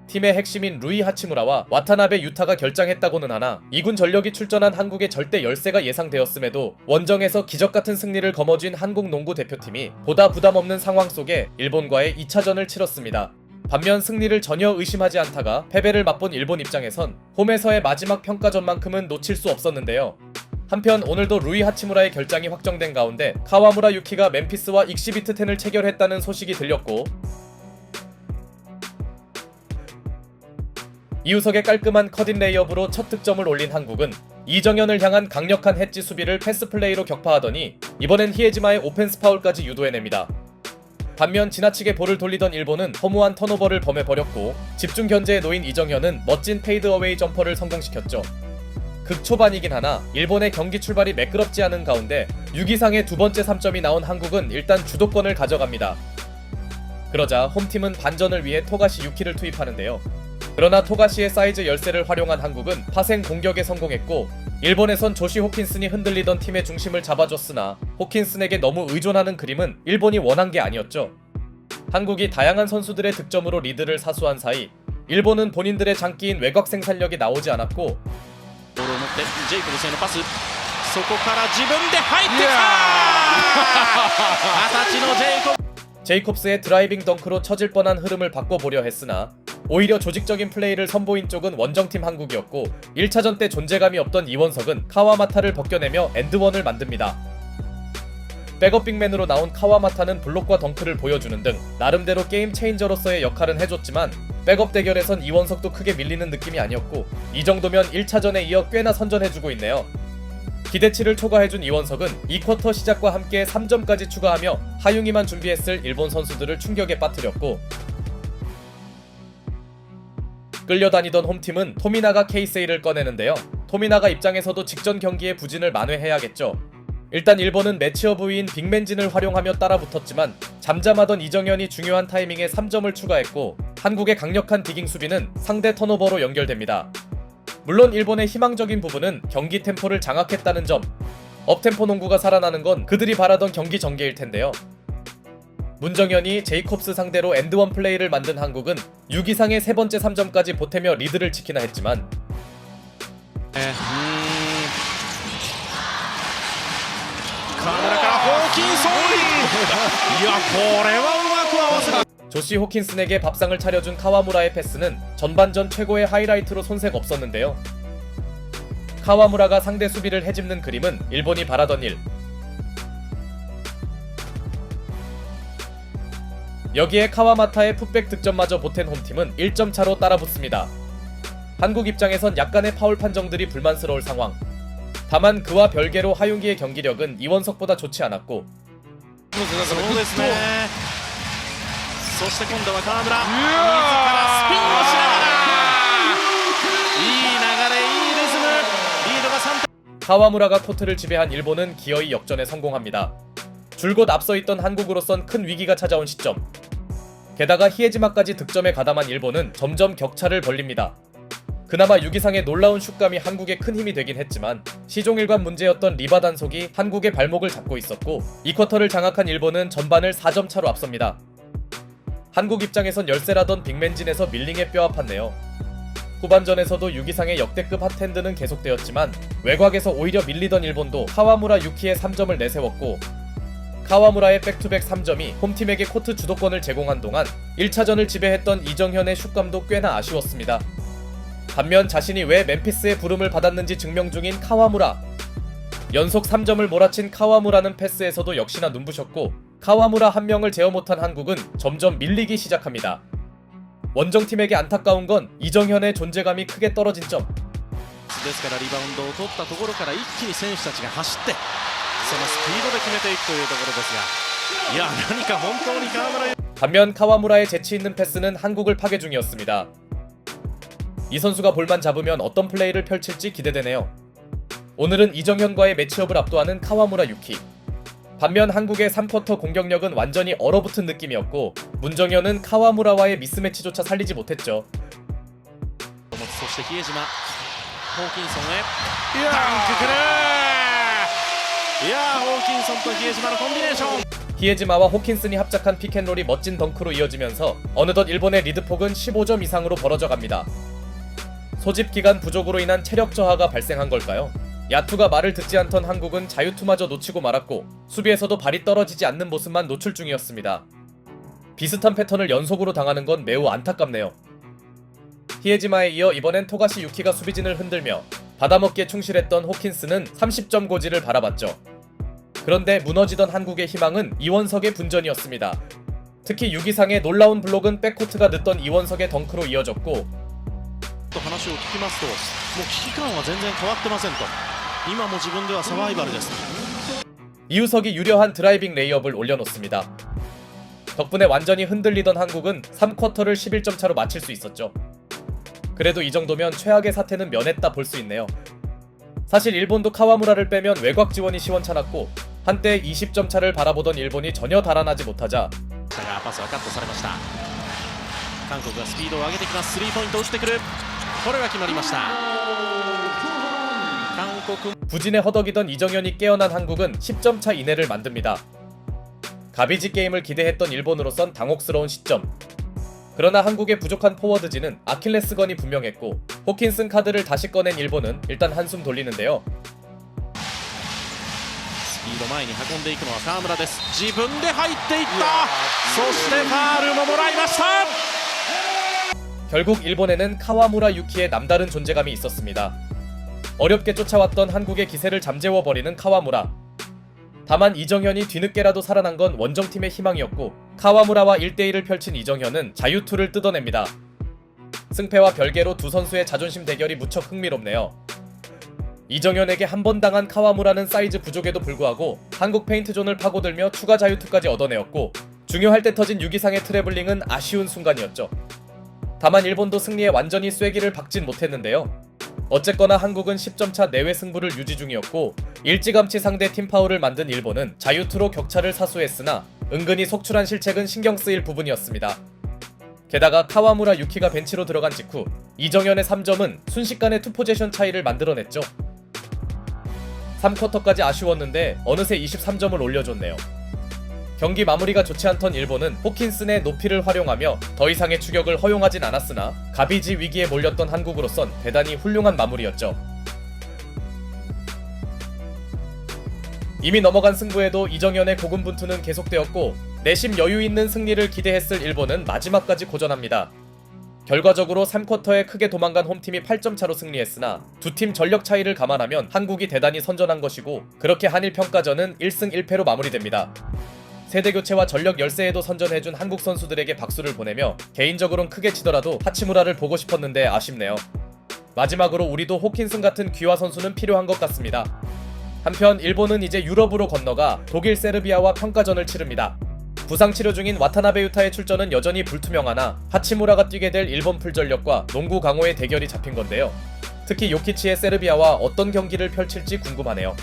팀의 핵심인 루이 하치무라와 와타나베 유타가 결장했다고는 하나 2군 전력이 출전한 한국의 절대 열세가 예상되었음에도 원정에서 기적같은 승리를 거머쥔 한국 농구 대표팀이 보다 부담없는 상황 속에 일본과의 2차전을 치렀습니다. 반면 승리를 전혀 의심하지 않다가 패배를 맛본 일본 입장에선 홈에서의 마지막 평가전만큼은 놓칠 수 없었는데요. 한편 오늘도 루이 하치무라의 결장이 확정된 가운데 카와무라 유키가 멤피스와 익시비트 10을 체결했다는 소식이 들렸고, 이우석의 깔끔한 컷인 레이업으로 첫 득점을 올린 한국은 이정현을 향한 강력한 해지 수비를 패스 플레이로 격파하더니 이번엔 히에지마의 오펜스 파울까지 유도해냅니다. 반면 지나치게 볼을 돌리던 일본은 허무한 턴오버를 범해버렸고 집중 견제에 놓인 이정현은 멋진 페이드어웨이 점퍼를 성공시켰죠. 극초반이긴 하나 일본의 경기 출발이 매끄럽지 않은 가운데 6이상의 두 번째 3점이 나온 한국은 일단 주도권을 가져갑니다. 그러자 홈팀은 반전을 위해 토가시 유키를 투입하는데요. 그러나 토가시의 사이즈 열세를 활용한 한국은 파생 공격에 성공했고, 일본에선 조시 호킨슨이 흔들리던 팀의 중심을 잡아줬으나 호킨슨에게 너무 의존하는 그림은 일본이 원한 게 아니었죠. 한국이 다양한 선수들의 득점으로 리드를 사수한 사이 일본은 본인들의 장기인 외곽 생산력이 나오지 않았고, 제이콥스의 드라이빙 덩크로 처질 뻔한 흐름을 바꿔보려 했으나 오히려 조직적인 플레이를 선보인 쪽은 원정팀 한국이었고, 1차전 때 존재감이 없던 이원석은 카와마타를 벗겨내며 엔드원을 만듭니다. 백업 빅맨으로 나온 카와마타는 블록과 덩크를 보여주는 등 나름대로 게임 체인저로서의 역할은 해줬지만 백업 대결에선 이원석도 크게 밀리는 느낌이 아니었고, 이 정도면 1차전에 이어 꽤나 선전해주고 있네요. 기대치를 초과해준 이원석은 2쿼터 시작과 함께 3점까지 추가하며 하융이만 준비했을 일본 선수들을 충격에 빠뜨렸고, 끌려다니던 홈팀은 토미나가 케이세이를 꺼내는데요. 토미나가 입장에서도 직전 경기의 부진을 만회해야겠죠. 일단 일본은 매치업 부위인 빅맨진을 활용하며 따라붙었지만 잠잠하던 이정현이 중요한 타이밍에 3점을 추가했고, 한국의 강력한 디깅 수비는 상대 턴오버로 연결됩니다. 물론 일본의 희망적인 부분은 경기 템포를 장악했다는 점, 업템포 농구가 살아나는 건 그들이 바라던 경기 전개일 텐데요. 문정현이 제이콥스 상대로 엔드원 플레이를 만든 한국은 6이상의 세 번째 3점까지 보태며 리드를 지키나 했지만 조시 호킨슨에게 밥상을 차려준 카와무라의 패스는 전반전 최고의 하이라이트로 손색 없었는데요. 카와무라가 상대 수비를 헤집는 그림은 일본이 바라던 일. 여기에 카와마타의 풋백 득점마저 보탠 홈팀은 1점 차로 따라붙습니다. 한국 입장에선 약간의 파울 판정들이 불만스러울 상황. 다만 그와 별개로 하윤기의 경기력은 이원석보다 좋지 않았고, 카와무라가 코트를 지배한 일본은 기어이 역전에 성공합니다. 줄곧 앞서있던 한국으로선 큰 위기가 찾아온 시점. 게다가 히에지마까지 득점에 가담한 일본은 점점 격차를 벌립니다. 그나마 6이상의 놀라운 슛감이 한국에 큰 힘이 되긴 했지만 시종일관 문제였던 리바 단속이 한국의 발목을 잡고 있었고, 2쿼터를 장악한 일본은 전반을 4점 차로 앞섭니다. 한국 입장에선 열세라던 빅맨진에서 밀링에 뼈 아팠네요. 후반전에서도 6이상의 역대급 핫핸드는 계속되었지만 외곽에서 오히려 밀리던 일본도 카와무라 유키의 3점을 내세웠고, 카와무라의 백투백 3점이 홈팀에게 코트 주도권을 제공한 동안 1차전을 지배했던 이정현의 슛감도 꽤나 아쉬웠습니다. 반면 자신이 왜 멤피스의 부름을 받았는지 증명 중인 카와무라. 연속 3점을 몰아친 카와무라는 패스에서도 역시나 눈부셨고, 카와무라 한 명을 제어 못한 한국은 점점 밀리기 시작합니다. 원정팀에게 안타까운 건 이정현의 존재감이 크게 떨어진 점. 반면 카와무라의 재치있는 패스는 한국을 파괴 중이었습니다. 이 선수가 볼만 잡으면 어떤 플레이를 펼칠지 기대되네요. 오늘은 이정현과의 매치업을 압도하는 카와무라 유키. 반면 한국의 3쿼터 공격력은 완전히 얼어붙은 느낌이었고, 문정현은 카와무라와의 미스매치조차 살리지 못했죠. 히에지마와 호킨슨이 합작한 픽앤롤이 멋진 덩크로 이어지면서 어느덧 일본의 리드폭은 15점 이상으로 벌어져갑니다. 소집 기간 부족으로 인한 체력 저하가 발생한 걸까요? 야투가 말을 듣지 않던 한국은 자유투마저 놓치고 말았고 수비에서도 발이 떨어지지 않는 모습만 노출 중이었습니다. 비슷한 패턴을 연속으로 당하는 건 매우 안타깝네요. 히에지마에 이어 이번엔 토가시 유키가 수비진을 흔들며 받아먹기에 충실했던 호킨스는 30점 고지를 바라봤죠. 그런데 무너지던 한국의 희망은 이원석의 분전이었습니다. 특히 6위상의 놀라운 블록은 백코트가 늦던 이원석의 덩크로 이어졌고 話を聞きますと、もう危機感は全然変わってませんと。今も自分ではサバイバルです。 이우석이 유려한 드라이빙 레이업을 올려놓습니다. 덕분에 완전히 흔들리던 한국은 3쿼터를 11점 차로 마칠 수 있었죠. 그래도 이 정도면 최악의 사태는 면했다 볼 수 있네요. 사실 일본도 카와무라를 빼면 외곽 지원이 시원찮았고 한때 20점 차를 바라보던 일본이 전혀 달아나지 못하자 パスはカットされました。韓国がスピードを上げてきます。スリーポイント打ってくる。これが決まりました。韓国 부진에 허덕이던 이정현이 깨어난 한국은 10점 차 이내를 만듭니다. 가비지 게임을 기대했던 일본으로선 당혹스러운 시점. 그러나 한국의 부족한 포워드진은 아킬레스건이 분명했고 호킨슨 카드를 다시 꺼낸 일본은 일단 한숨 돌리는데요. スピード前に運んでいくのは河村です。自分で入っていった。そしてファールももらいました。 결국 일본에는 카와무라 유키의 남다른 존재감이 있었습니다. 어렵게 쫓아왔던 한국의 기세를 잠재워버리는 카와무라. 다만 이정현이 뒤늦게라도 살아난 건 원정팀의 희망이었고 카와무라와 1대1을 펼친 이정현은 자유투를 뜯어냅니다. 승패와 별개로 두 선수의 자존심 대결이 무척 흥미롭네요. 이정현에게 한 번 당한 카와무라는 사이즈 부족에도 불구하고 한국 페인트존을 파고들며 추가 자유투까지 얻어내었고 중요할 때 터진 6위상의 트래블링은 아쉬운 순간이었죠. 다만 일본도 승리에 완전히 쐐기를 박진 못했는데요. 어쨌거나 한국은 10점차 내외 승부를 유지 중이었고 일찌감치 상대 팀파울을 만든 일본은 자유투로 격차를 사수했으나 은근히 속출한 실책은 신경 쓰일 부분이었습니다. 게다가 카와무라 유키가 벤치로 들어간 직후 이정현의 3점은 순식간에 투포제션 차이를 만들어냈죠. 3쿼터까지 아쉬웠는데 어느새 23점을 올려줬네요. 경기 마무리가 좋지 않던 일본은 호킨슨의 높이를 활용하며 더 이상의 추격을 허용하진 않았으나 가비지 위기에 몰렸던 한국으로선 대단히 훌륭한 마무리였죠. 이미 넘어간 승부에도 이정현의 고군분투는 계속되었고 내심 여유있는 승리를 기대했을 일본은 마지막까지 고전합니다. 결과적으로 3쿼터에 크게 도망간 홈팀이 8점 차로 승리했으나 두 팀 전력 차이를 감안하면 한국이 대단히 선전한 것이고 그렇게 한일평가전은 1승 1패로 마무리됩니다. 세대교체와 전력 열세에도 선전해준 한국 선수들에게 박수를 보내며 개인적으론 크게 치더라도 하치무라를 보고 싶었는데 아쉽네요. 마지막으로 우리도 호킨슨 같은 귀화 선수는 필요한 것 같습니다. 한편 일본은 이제 유럽으로 건너가 독일 세르비아와 평가전을 치릅니다. 부상 치료 중인 와타나베 유타의 출전은 여전히 불투명하나 하치무라가 뛰게 될 일본 풀전력과 농구 강호의 대결이 잡힌 건데요. 특히 요키치의 세르비아와 어떤 경기를 펼칠지 궁금하네요.